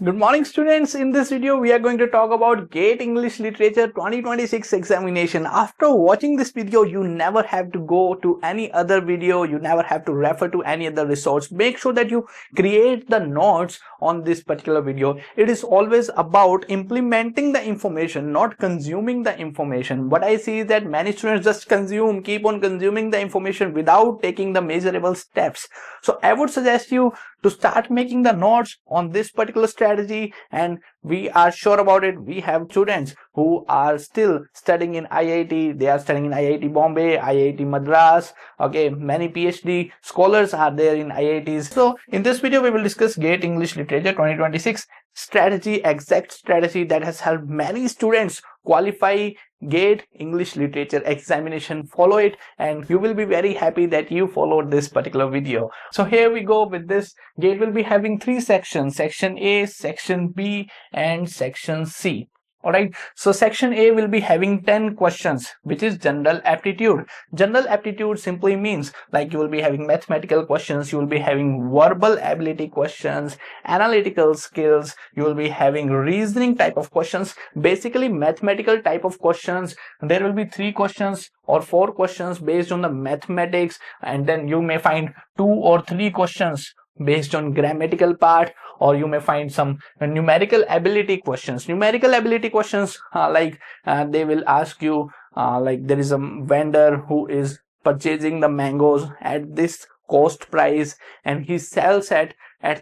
Good morning students. In this video we are going to talk about GATE English Literature 2026 examination. After watching this video you never have to go to any other video, you never have to refer to any other resource. Make sure that you create the notes on this particular video. It is always about implementing the information, not consuming the information. What I see is that many students just keep on consuming the information without taking the measurable steps. So I would suggest you to start making the notes on this particular strategy, and we are sure about it. We have students who are still studying in IIT. They are studying in IIT Bombay, IIT Madras. Okay, many PhD scholars are there in IITs. So in this video we will discuss GATE English Literature 2026 strategy, exact strategy that has helped many students qualify GATE English Literature examination. Follow it and you will be very happy that you followed this particular video. So here we go with this. GATE will be having three sections: section A, section B and section C. Alright, so section A will be having 10 questions, which is general aptitude. General aptitude simply means like you will be having mathematical questions, you will be having verbal ability questions, analytical skills, you will be having reasoning type of questions, basically mathematical type of questions. There will be 3 questions or 4 questions based on the mathematics, and then you may find 2 or 3 questions based on grammatical part, or you may find some numerical ability questions. Numerical ability questions they will ask you like there is a vendor who is purchasing the mangoes at this cost price and he sells at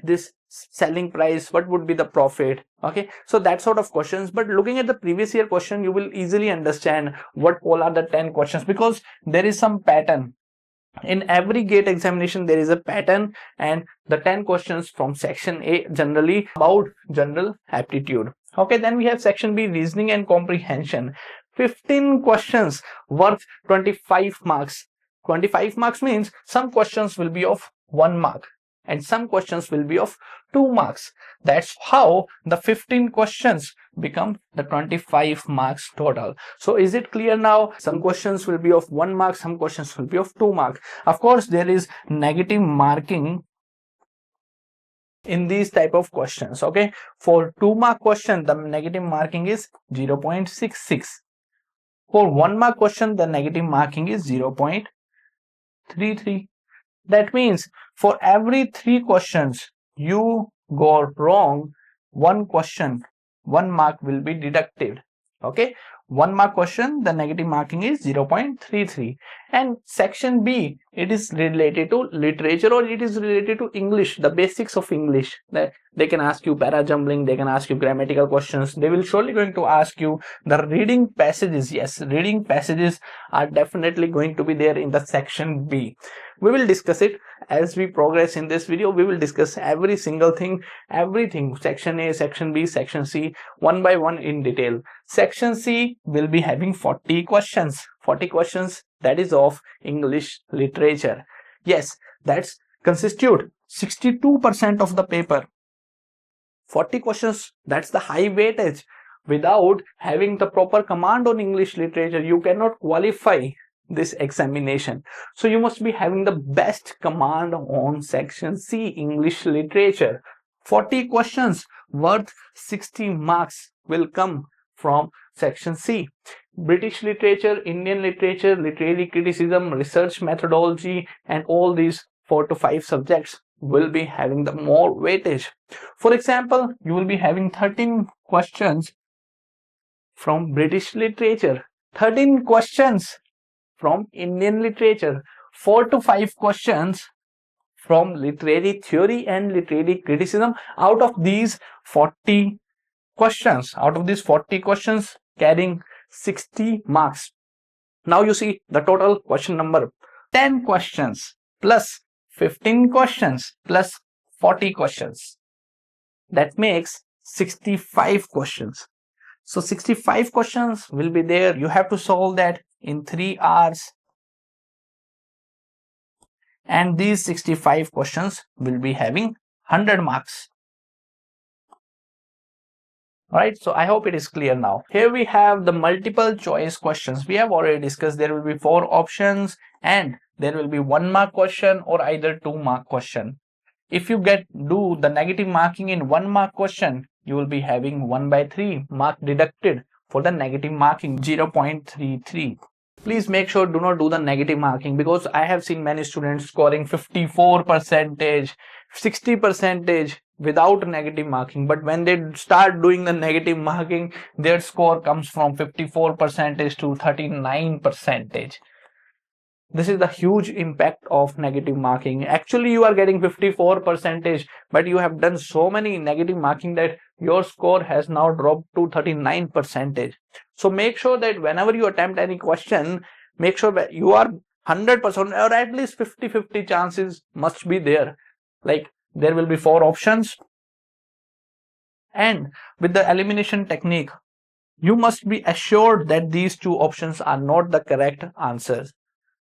this selling price, what would be the profit? Okay, so that sort of questions. But looking at the previous year question, you will easily understand what all are the 10 questions, because there is some pattern. In every GATE examination there is a pattern, and the 10 questions from section A generally about general aptitude. Okay, then we have section B, reasoning and comprehension. 15 questions worth 25 marks. 25 marks means some questions will be of 1 mark and some questions will be of 2 marks. That's how the 15 questions become the 25 marks total. So is it clear now? Some questions will be of 1 mark, some questions will be of 2 mark. Of course there is negative marking in these type of questions. Okay, for 2 mark question the negative marking is 0.66. For 1 mark question the negative marking is 0.33. That means for every 3 questions you got wrong, 1 question, 1 mark will be deducted. Okay, 1 mark question the negative marking is 0.33. And section B, it is related to literature, or it is related to English, the basics of English. They can ask you para jumbling, they can ask you grammatical questions, they will surely going to ask you the reading passages. Yes, reading passages are definitely going to be there in the section B. We will discuss it as we progress in this video. We will discuss every single thing, everything, section A, section B, section C, one by one in detail. Section C will be having 40 questions. 40 questions, that is of English literature. Yes, that's constitute 62% of the paper. 40 questions, that's the high weightage. Without having the proper command on English literature, you cannot qualify this examination. So you must be having the best command on section C, English literature. 40 questions worth 60 marks will come from section C. British literature, Indian literature, literary criticism, research methodology, and all these 4 to 5 subjects will be having the more weightage. For example, you will be having 13 questions from British literature, 13 questions from Indian literature, 4 to 5 questions from literary theory and literary criticism. Out of these 40 questions, carrying 60 marks. Now you see the total question number: 10 questions plus 15 questions plus 40 questions. That makes 65 questions. So 65 questions will be there. You have to solve that in 3 hours. And these 65 questions will be having 100 marks. Alright, so I hope it is clear now. Here we have the multiple choice questions. We have already discussed there will be 4 options and there will be 1 mark question or either 2 mark question. if you do the negative marking in 1 mark question, you will be having 1/3 mark deducted for the negative marking, 0.33. Please make sure do not do the negative marking, because I have seen many students scoring 54%, 60% without negative marking, but when they start doing the negative marking, their score comes from 54% to 39%. This is the huge impact of negative marking. Actually, you are getting 54%, but you have done so many negative marking that your score has now dropped to 39%. So make sure that whenever you attempt any question, make sure that you are 100% or at least 50-50 chances must be there. Like there will be 4 options, and with the elimination technique, you must be assured that these 2 options are not the correct answers.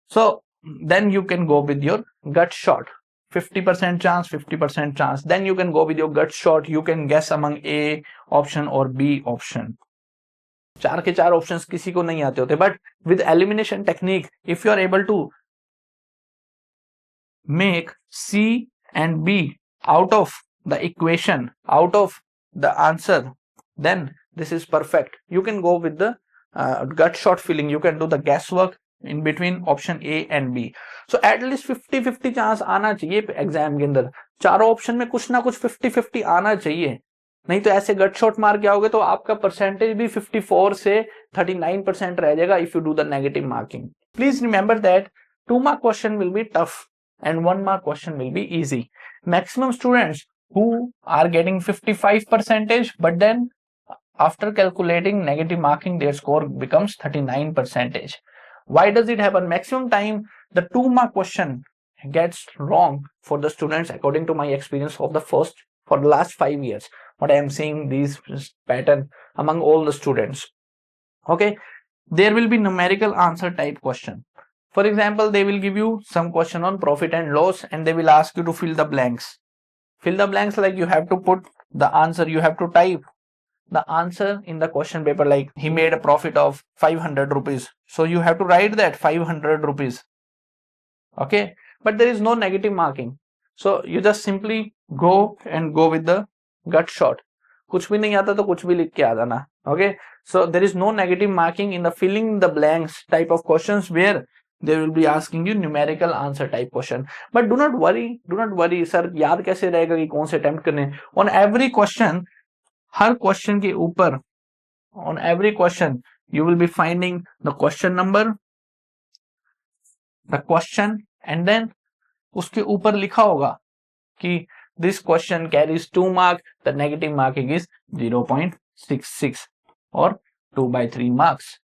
So then you can go with your gut shot. 50% chance, 50% chance. Then you can go with your gut shot. You can guess among A option or B option. 4 के 4 options किसी को नहीं आते होते, but with elimination technique, if you are able to make C and B out of the equation, out of the answer, then this is perfect. You can go with the gut shot feeling. You can do the guesswork in between option A and B. So at least 50-50 chance आना चाहिए exam के अंदर. चारों option में कुछ ना कुछ 50-50 आना चाहिए. नहीं तो ऐसे गट शॉट मार के आओगे तो आपका परसेंटेज भी 54 से 39% रह जाएगा if you do the negative marking. Please remember that 2 mark question will be tough and 1 mark question will be easy. Maximum students who are getting 55%, but then after calculating negative marking, their score becomes 39%. Why does it happen? Maximum time the 2 mark question gets wrong for the students, according to my experience for the last 5 years. What I am seeing these pattern among all the students. Okay, there will be numerical answer type question. For example, they will give you some question on profit and loss, and they will ask you to fill the blanks. Fill the blanks like you have to put the answer, you have to type the answer in the question paper, like he made a profit of 500 rupees. So you have to write that 500 rupees. Okay, but there is no negative marking. So you just simply go with the gut shot. कुछ भी नहीं आता तो कुछ भी लिख के आ जाना. Okay, so there is no negative marking in the filling the blanks type of questions where they will be asking you numerical answer type question. But do not worry, sir याद कैसे रहेगा कि कौन से attempt करने. On every question, her question के ऊपर, on every question you will be finding the question number, the question, and then उसके ऊपर लिखा होगा कि this question carries 2 marks, the negative marking is 0.66 or 2/3 marks.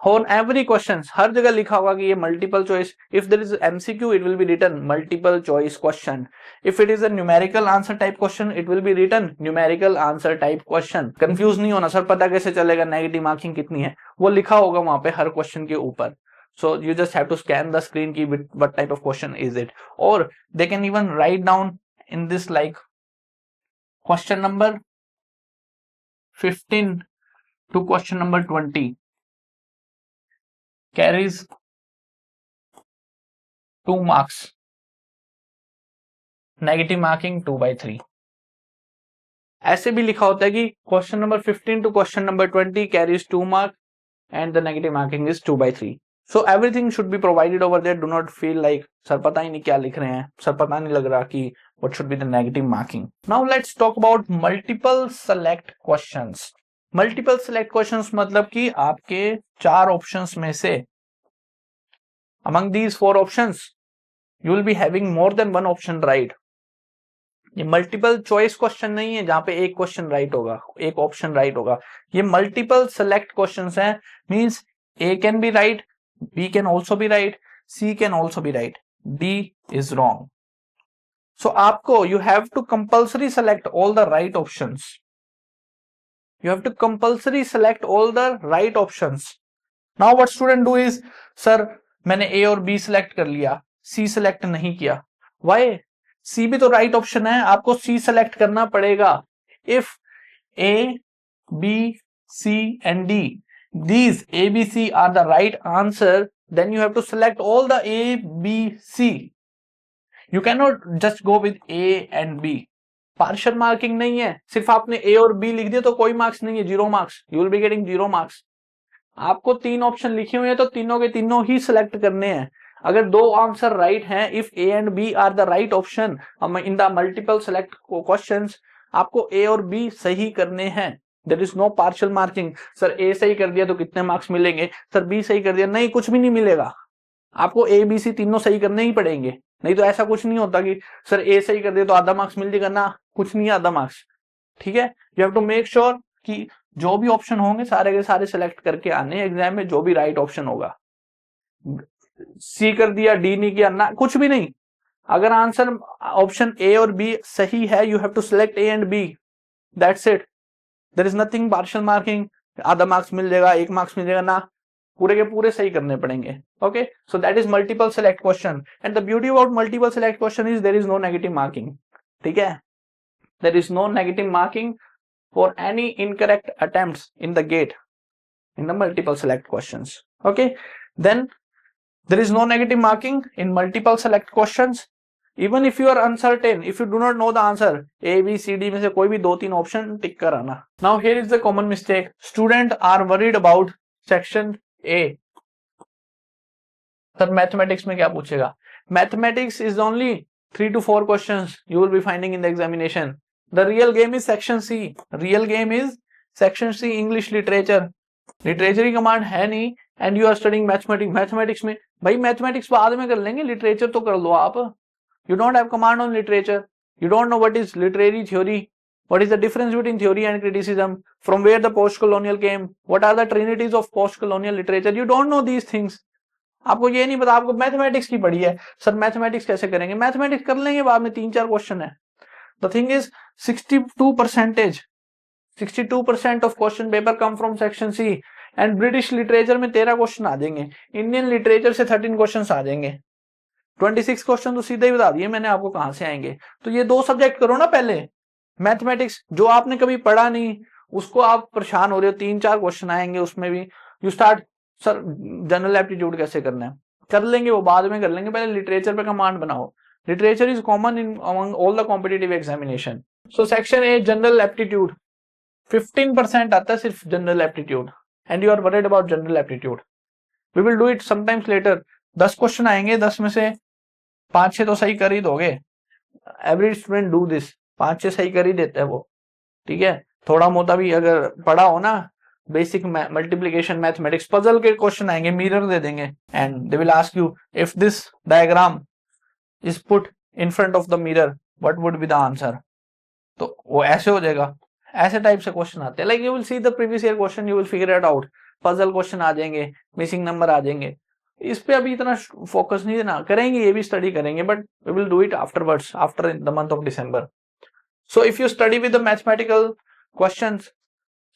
On every question हर जगह लिखा होगा कि ये multiple choice. If there is MCQ, it will be written multiple choice question. If it is a numerical answer type question, it will be written numerical answer type question. Confuse नहीं होना sir, पता कैसे चलेगा negative marking कितनी है? वो लिखा होगा वहां पे हर question के ऊपर. So you just have to scan the screen की what type of question is it, or they can even write down in this like question number 15 to question number 20 carries 2 marks, negative marking 2/3. ऐसे भी लिखा होता है कि question number 15 to question number 20 carries 2 marks and the negative marking is 2/3. So everything should be provided over there. Do not feel like sir पता ही नहीं क्या लिख रहे हैं, सर पता नहीं लग रहा कि what should be the negative marking. Now let's talk about multiple select questions. Multiple select questions मतलब कि आपके 4 options में से among these 4 options you will be having more than one option right. ये मल्टीपल चॉइस क्वेश्चन नहीं है जहां पे एक क्वेश्चन राइट होगा, एक ऑप्शन राइट होगा. ये मल्टीपल सेलेक्ट क्वेश्चंस हैं. Means A can be right, B can also be right, C can also be right, D is wrong. So आपको you have to compulsory select all the right options. You have to compulsory select all the right options. Now what student do is, sir मैंने A और B select कर लिया, C select नहीं किया. Why? C भी तो right option है, आपको C select करना पड़ेगा. If A, B, C and D, these A, B, C are the right answer, then you have to select all the A, B, C. You can not just go with A and B, partial marking नहीं है, सिर्फ आपने ए और B लिख दिया तो कोई marks नहीं है, 0 marks, you will be getting 0 marks. आपको 3 ऑप्शन लिखे हुए हैं तो तीनों के तीनों ही सिलेक्ट करने हैं। अगर 2 आंसर राइट हैं, if A and B are the right option in the multiple select questions, आपको ए और बी सही करने हैं। There is no partial marking, sir A सही कर दिया तो कितने मार्क्स मिलेंगे, सर बी सही कर दिया, नहीं, कुछ भी नहीं मिलेगा। आपको ए बी सी तीनों सही करने ही पड़ेंगे, नहीं तो ऐसा कुछ नहीं होता कि सर ए सही कर दिया तो आधा मार्क्स मिल जाएगा, ना, कुछ नहीं आधा मार्क्स। ठीक है, you have to make sure कि जो भी ऑप्शन होंगे सारे के सारे सिलेक्ट करके आने एग्जाम में, जो भी राइट ऑप्शन होगा। सी कर दिया, डी नहीं किया, ना, कुछ भी नहीं। अगर आंसर ऑप्शन ए और बी सही है, you have to select A and B, that's it. There is nothing partial marking, आधा मार्क्स मिल जाएगा, 1 मार्क्स मिल जाएगा, ना, पूरे के पूरे सही करने पड़ेंगे। Okay, so that is multiple select question, and the beauty about multiple select question is there is no negative marking. ठीक है, there is no negative marking for any incorrect attempts in the gate in the multiple select questions. Okay, then there is no negative marking in multiple select questions. Even if you are uncertain, if you do not know the answer, A, B, C, D में से कोई भी 2-3 option tick कर आना। Now here is the common mistake. Students are worried about section A. Sir mathematics में क्या पूछेगा? Mathematics is only 3 to 4 questions you will be finding in the examination. The real game is section C. Real game is section C, English literature. Literature की command है नहीं, and you are studying mathematics. मैथमेटिक्स में भाई mathematics बाद में कर लेंगे, लिटरेचर तो कर लो आप। You don't have command on literature, you don't know what is literary theory, what is the difference between theory and criticism, from where the post colonial came, what are the trinities of post colonial literature, you don't know these things. आपको ये नहीं पता, आपको mathematics की पढ़ी है, sir mathematics कैसे करेंगे? मैथमेटिक्स कर लेंगे बाद में, 3-4 क्वेश्चन है। The thing is 62% of question paper come from section C, and British literature में 13 क्वेश्चन आ जाएंगे, इंडियन लिटरेचर से 13 क्वेश्चन आ जाएंगे, 26 क्वेश्चन तो सीधे ही बता दिए मैंने आपको कहां से आएंगे। तो ये 2 सब्जेक्ट करो ना पहले। मैथमेटिक्स जो आपने कभी पढ़ा नहीं उसको आप परेशान हो रहे हो, 3-4 क्वेश्चन आएंगे उसमें भी, you start, sir general aptitude कैसे करना है? कर लेंगे, वो बाद में कर लेंगे, पहले लिटरेचर पे कमांड बनाओ। Literature is common in among all the competitive examination. So section A general aptitude, 15% आता है सिर्फ general aptitude, and you are worried about general aptitude. We will do it sometimes later. 10 question आएंगे, 10 में से 5-6 तो सही कर ही दोगे। Every student do this, 5-6 सही कर ही देते हैं वो। ठीक है, थोड़ा मोटा भी अगर पढ़ा हो ना, बेसिक मल्टीप्लीकेशन मैथमेटिक्स, पजल के क्वेश्चन आएंगे, मिरर दे देंगे, and they will ask you if this diagram is put in front of the mirror, what would be the answer? तो वो ऐसे हो जाएगा, ऐसे टाइप से क्वेश्चन आते हैं। Like you will see the previous year question, you will figure it out, puzzle question आ जाएंगे, मिसिंग नंबर आ जाएंगे। इस पे अभी इतना फोकस नहीं देना, करेंगे, ये भी स्टडी करेंगे, but we will do it afterwards, after the month of December. So if you study with the mathematical questions,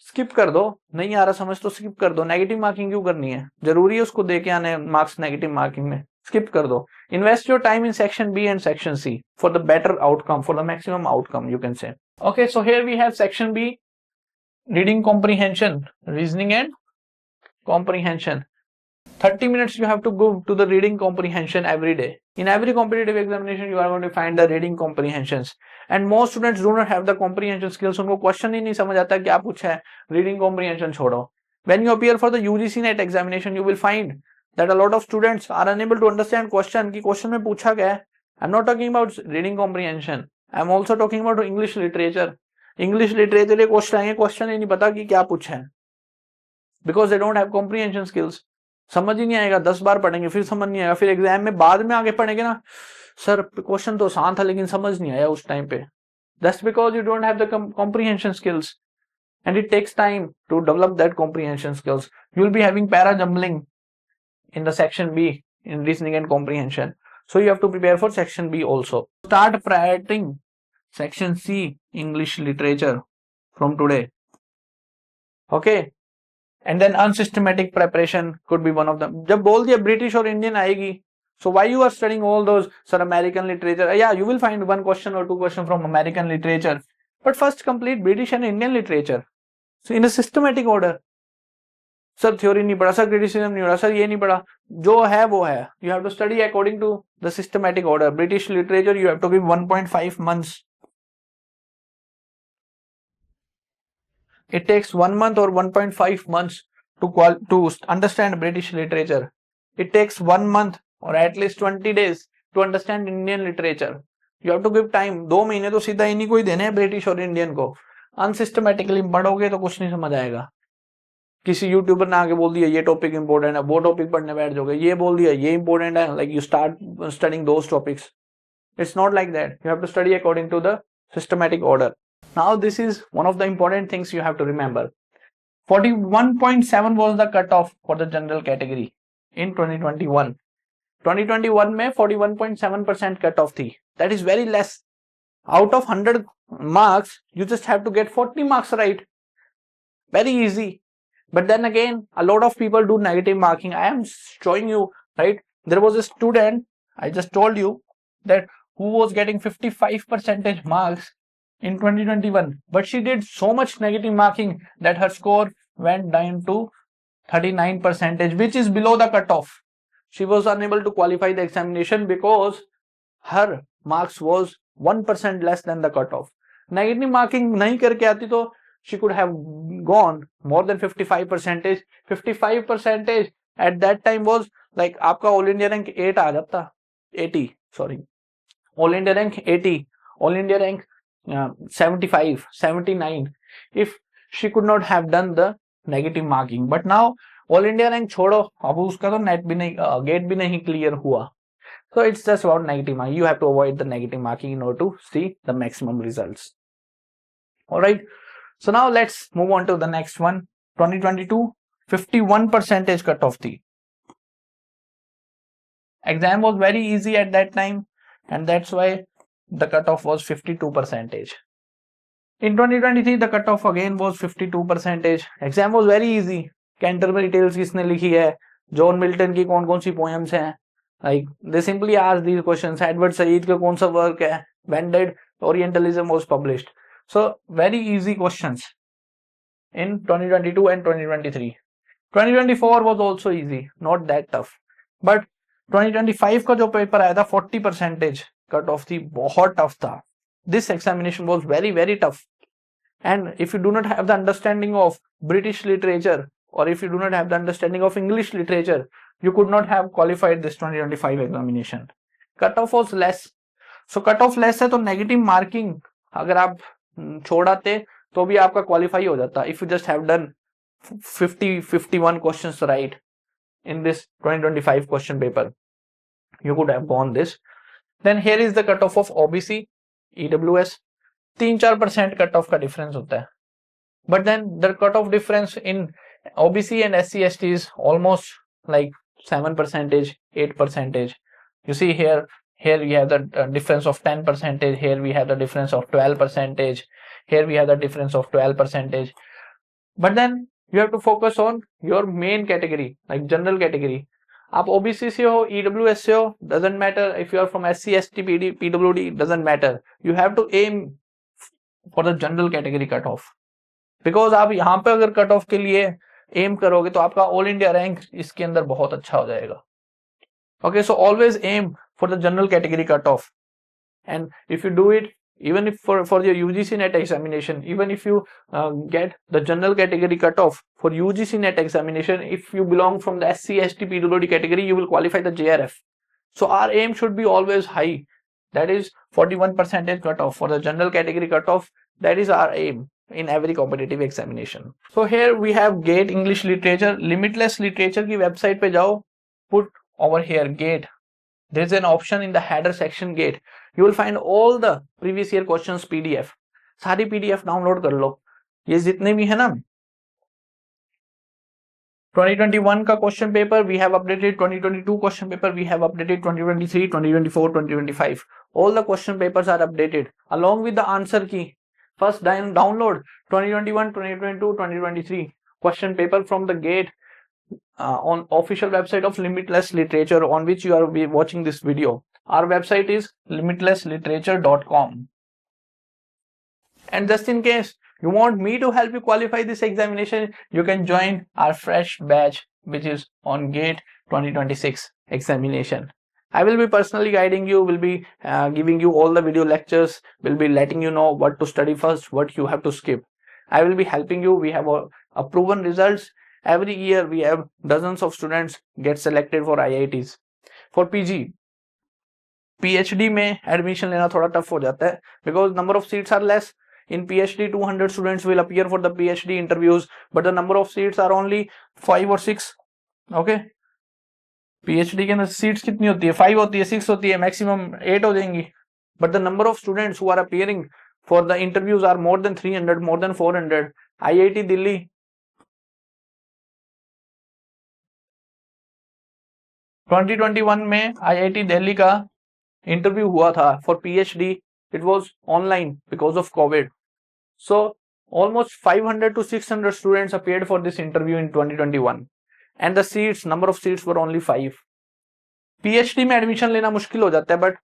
skip कर दो, नहीं आ रहा समझ तो स्किप कर दो। नेगेटिव मार्किंग क्यों करनी है? जरूरी है उसको दे के आने मार्क्स नेगेटिव मार्किंग में? स्किप कर दो। Invest your time in section B and section C for the better outcome, for the maximum outcome you can say. Okay, so here we have section B, reading comprehension, reasoning and comprehension. 30 minutes you have to go to the reading comprehension every day. In every competitive examination you are going to find the reading comprehensions, and most students do not have the comprehension skills. उनको question ही नहीं समझ आता क्या पूछा है, reading comprehension छोड़ो। When you appear for the UGC NET examination you will find that a lot of students are unable to understand question, कि question में पूछा क्या है। I'm not talking about reading comprehension, I'm also talking about English literature. English literature के question आएंगे, question ही नहीं पता कि क्या पूछा है, because they don't have comprehension skills. समझ ही नहीं आएगा, 10 बार पढ़ेंगे फिर समझ नहीं आएगा, फिर एग्जाम में बाद में आगे पढ़ेंगे ना, सर क्वेश्चन तो आसान था लेकिन समझ नहीं आया उस टाइम पे। That's because you don't have the comprehension skills, and it takes time to develop that comprehension skills. You will be having para jumbling in the section B in reasoning and comprehension, so you have to prepare for section B also. Start prioritizing section C English literature from today. Okay, and then unsystematic preparation could be one of them. जब बोल दिया British और Indian आएगी, so why you are studying all those, sir, American literature? Yeah, you will find 1 question or 2 question from American literature, but first complete British and Indian literature, so in a systematic order. Sir theory नहीं पढ़ा, sir criticism नहीं पढ़ा, sir ये नहीं पढ़ा, जो है वो है. You have to study according to the systematic order. British literature you have to give 1.5 months. It takes 1 month or 1.5 months to understand British literature. It takes 1 month or at least 20 days to understand Indian literature. You have to give time. 2 महीने तो सीधा इन्हीं को ही देने हैं, British और Indian को. अनसिस्टमेटिकली पढ़ोगे तो कुछ नहीं समझ आएगा. किसी यूट्यूबर ने आके बोल दिया ये टॉपिक इंपॉर्टेंट है, वो टॉपिक पढ़ने बैठ जाओगे, ये बोल दिया ये इंपॉर्टेंट है, like you start studying those topics. It's not like that. You have to study according to the systematic order. Now this is one of the important things you have to remember. 41.7 was the cutoff for the general category in 2021. 2021 में 41.7% cutoff थी. That is very less. Out of 100 marks, you just have to get 40 marks right. Very easy. But then again, a lot of people do negative marking. I am showing you, right? There was a student, I just told you, that who was getting 55% marks in 2021, but she did so much negative marking that her score went down to 39%, which is below the cutoff. She was unable to qualify the examination because her marks was 1% less than the cutoff. Negative marking नहीं करके आती तो she could have gone more than 55%. 55% at that time was like आपका all India rank 8 आ जाता, 80, sorry, all India rank 80, all India rank 75, 79 if she could not have done the negative marking. But now all India rank छोड़ो, अब उसका तो net भी नहीं, gate भी नहीं क्लियर हुआ. So it's just about negative marking. You have to avoid the negative marking in order to see the maximum results. All right. So now let's move on to the next one. 2022, 51% cutoff थी. Exam was very easy at that time, and that's why the cutoff was 52%. In 2023, the cutoff again was 52%. Exam was very easy. Canterbury Tales किसने लिखी है, John Milton की कौन कौन सी poems हैं, like they simply asked these questions. Edward Said का कौन सा वर्क है, when did Orientalism was published. So very easy questions in 2022 and 2023. 2024 was also easy, not that tough. But 2025 का जो पेपर आया था 40% कट ऑफ थी, बहुत टफ था. This examination was very very tough. And if you do not have the understanding of British literature, or if you do not have the understanding of English literature, you could not have qualified this 2025 examination. Cut off was less. So cut off less है तो negative marking अगर आप छोड़ाते तो भी आपका qualify हो जाता. If you just have done 51 questions right in this 2025 question paper, you could have gone this. Then here is the cutoff of OBC, EWS. 3-4% cutoff का difference होता है. But then the cutoff difference in OBC and SC ST is almost like 7%, 8%. You see here we have the difference of 10%. Here we have the difference of 12%. Here we have the difference of 12%. But then you have to focus on your main category, like general category. आप OBC से हो, EWS से हो, doesn't matter. If you are from SC, ST, PWD, doesn't matter. You have to aim for the general category cutoff. Because आप यहाँ पे अगर cut off के लिए एम करोगे तो आपका ऑल इंडिया रैंक इसके अंदर बहुत अच्छा हो जाएगा. Okay, so always aim for the general category cutoff. And if you do it, even if for your UGC NET examination, even if you get the general category cutoff for UGC NET examination, if you belong from the SC, ST, PWD category, you will qualify the JRF. So our aim should be always high. That is 41% cutoff for the general category cutoff. That is our aim in every competitive examination. So here we have GATE English Literature. Limitless Literature की website पे जाओ, put over here GATE. There is an option in the header section GATE. You will find all the previous year questions PDF. सारी PDF download कर लो. ये जितने भी है ना, 2021 का question paper we have updated, 2022 question paper we have updated, 2023, 2024, 2025. All the question papers are updated along with the answer key. First download 2021, 2022, 2023 question paper from the GATE on official website of Limitless Literature, on which you are watching this video. Our website is limitlessliterature.com. And just in case You want me to help you qualify this examination? You can join our fresh batch, which is on GATE 2026 examination. I will be personally guiding you, will be giving you all the video lectures, will be letting you know what to study first, what you have to skip. I will be helping you. We have a proven results. Every year we have dozens of students get selected for IITs. For PG, PhD में admission लेना थोड़ा tough हो जाता है because number of seats are less. In PhD, 200 students will appear for the PhD interviews, but the number of seats are only 5 or 6. Okay. PhD के अंदर seats कितनी होती है? 5 होती है, 6 होती है, मैक्सिमम 8 हो जाएंगी. But the number of students who are appearing for the interviews are more than 300, more than 400. IIT Delhi 2021 में IIT दिल्ली का इंटरव्यू हुआ था for PhD. It was online because of COVID. So almost 500 to 600 students appeared for this interview in 2021. And the seats, number of seats were only 5. PhD में admission लेना मुश्किल हो जाता है, बट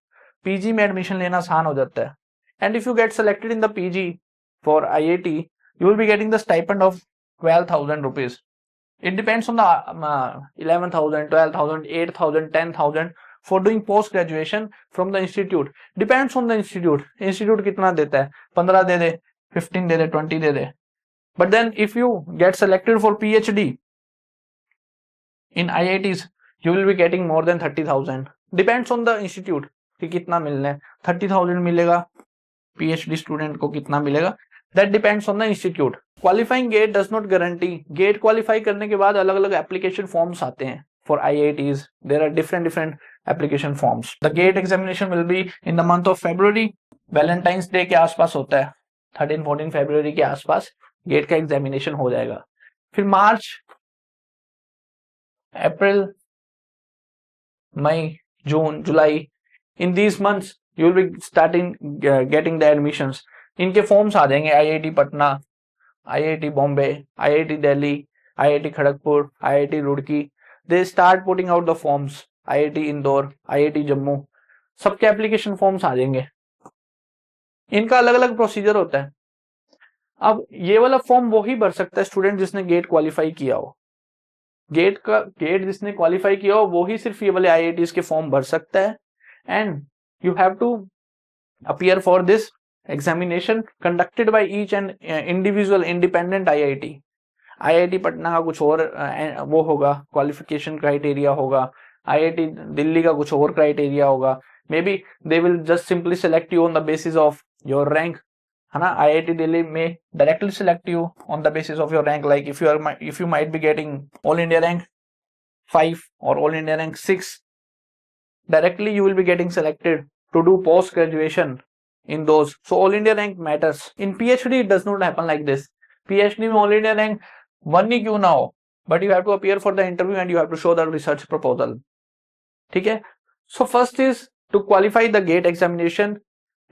PG में एडमिशन लेना आसान हो जाता है. And if you get selected in the PG for IIT, you will be getting the stipend of 12,000 rupees. It depends on the 11,000, 12,000, 8,000, 10,000 for doing post graduation from the institute. Depends on the institute. Institute कितना देता है? 15 दे दे, 15 दे दे, 20 दे दे. But then if you get selected for PhD in IITs, you will be getting more than 30,000. Depends on the institute कि कितना मिलना है. 30,000 मिलेगा, PhD student को कितना मिलेगा, that depends on the institute. Qualifying GATE does not guarantee. GATE qualify करने के बाद अलग अलग application forms आते हैं for IITs. There are different application forms. The GATE examination will be in the month of February. Valentine's Day के आसपास होता है, 13-14 February के आसपास GATE का examination हो जाएगा. फिर मार्च, अप्रैल, मई, जून, जुलाई, in these months you will be starting getting the admissions. इनके फॉर्म्स आ जाएंगे. IIT Patna, IIT Bombay, IIT Delhi, IIT Kharagpur, IIT Roorkee. They start putting out the forms. IIT Indore, IIT Jammu, सबके एप्लीकेशन फॉर्म्स आ जाएंगे. इनका अलग अलग प्रोसीजर होता है. अब ये वाला फॉर्म वो ही भर सकता है स्टूडेंट जिसने गेट क्वालिफाई किया हो. गेट जिसने क्वालिफाई किया हो वो ही सिर्फ ये वाले IITs के फॉर्म भर सकता है. And you have to appear for this examination conducted by each and individual independent IIT. IIT Patna का कुछ और वो होगा, क्वालिफिकेशन क्राइटेरिया होगा. IIT दिल्ली का कुछ और क्राइटेरिया होगा. May be they will just simply select you on the basis of your rank, है ना. IIT दिल्ली में directly select you on the basis of your rank. Like if you might be getting all India rank 5 or all India rank 6, directly you will be getting selected to do post graduation in those. So all India rank matters. In PhD it does not happen like this. PhD में all India rank 1 ही क्यों ना हो, but you have to appear for the interview and you have to show the research proposal. ठीक है. So first is to qualify the GATE examination,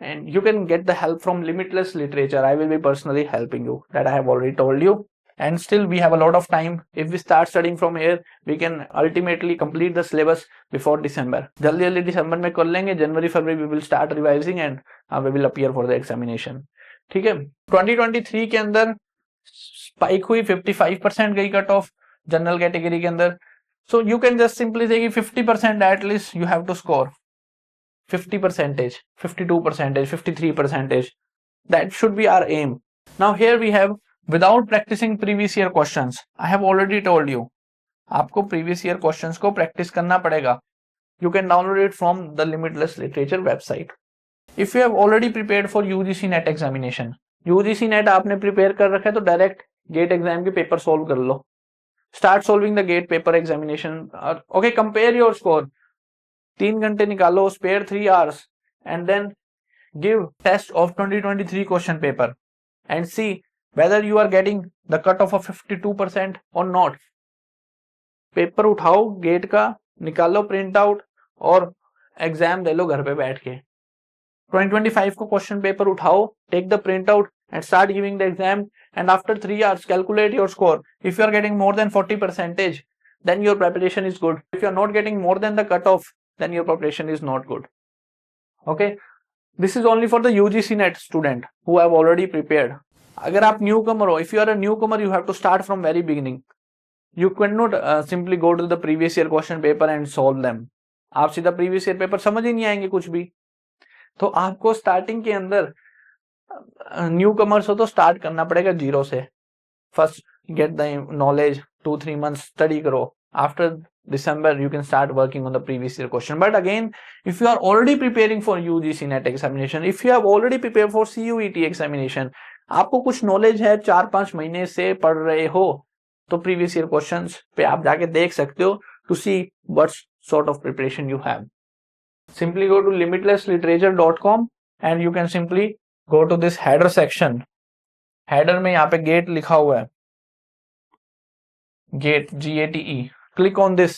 and you can get the help from Limitless Literature. I will be personally helping you, that I have already told you. And still we have a lot of time. If we start studying from here, we can ultimately complete the syllabus before December. जल्दी दिसंबर में कर लेंगे. जनवरी फरवरी we will start revising and we will appear for the examination. ठीक है. 2023 के अंदर spike हुई, 55% गई कट ऑफ जनरल कैटेगरी के अंदर. So you can just simply say कि 50% at least you have to score. 50%, 52%, 53%. That should be our aim. Now here we have without practicing previous year questions. I have already told you, आपको previous year questions को practice करना पड़ेगा. You can download it from the Limitless Literature website. If you have already prepared for UGC NET examination, UGC NET आपने prepare कर रखा है तो direct GATE exam के paper solve कर लो. Start solving the GATE paper examination. Okay, compare your score. 3 घंटे निकालो, spare 3 hours, and then give test of 2023 question paper and see whether you are getting the cutoff of 52% or not. Paper उठाओ GATE का, निकालो print out और exam दे लो घर पे बैठ के. 2025 को क्वेश्चन पेपर उठाओ, take the print out and start giving the exam, and after 3 hours calculate your score. If you are getting more than 40%, then your preparation is good. If you are not getting more than the cutoff, then your preparation is not good. Okay, this is only for the UGC NET student who have already prepared. अगर आप new कमर हो, if you are a newcomer, you have to start from very beginning. You cannot simply go to the previous year question paper and solve them. आप सीधा previous year paper समझ ही नहीं आएंगे कुछ भी. तो आपको स्टार्टिंग के अंदर न्यू कमर्स हो तो स्टार्ट करना पड़ेगा जीरो से. First get the knowledge, 2-3 months study करो. After December you can start working on the previous year question. But again, if you are already preparing for UGC NET examination, if you have already prepared for CUET examination, आपको कुछ knowledge है, 4-5 महीने से पढ़ रहे हो, तो previous year questions पे आप जाके देख सकते हो to see what sort of preparation you have. Simply go to limitlessliterature.com and you can simply go to this header section. Header में यहाँ पे गेट लिखा हुआ है, gate GATE. Click on this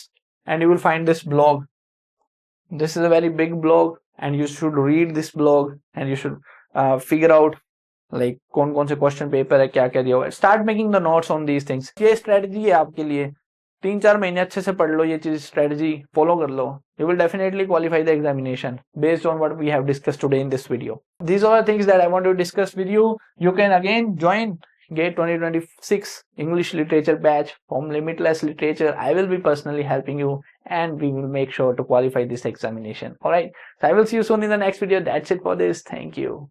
and you will find this blog. This is a very big blog and you should read this blog and you should figure out like कौन-कौन से question paper है, क्या-क्या दिया हुआ है. Start making the notes on these things. ये strategy है आपके लिए. 3-4 महीने अच्छे से पढ़ लो, ये चीज स्ट्रेटजी फॉलो कर लो. You will definitely qualify the examination based on what we have discussed today in this video. These are the things that I want to discuss with you. You can again join GATE 2026 English Literature batch from Limitless Literature. I will be personally helping you and we will make sure to qualify this examination. Alright, so I will see you soon in the next video. That's it for this. Thank you.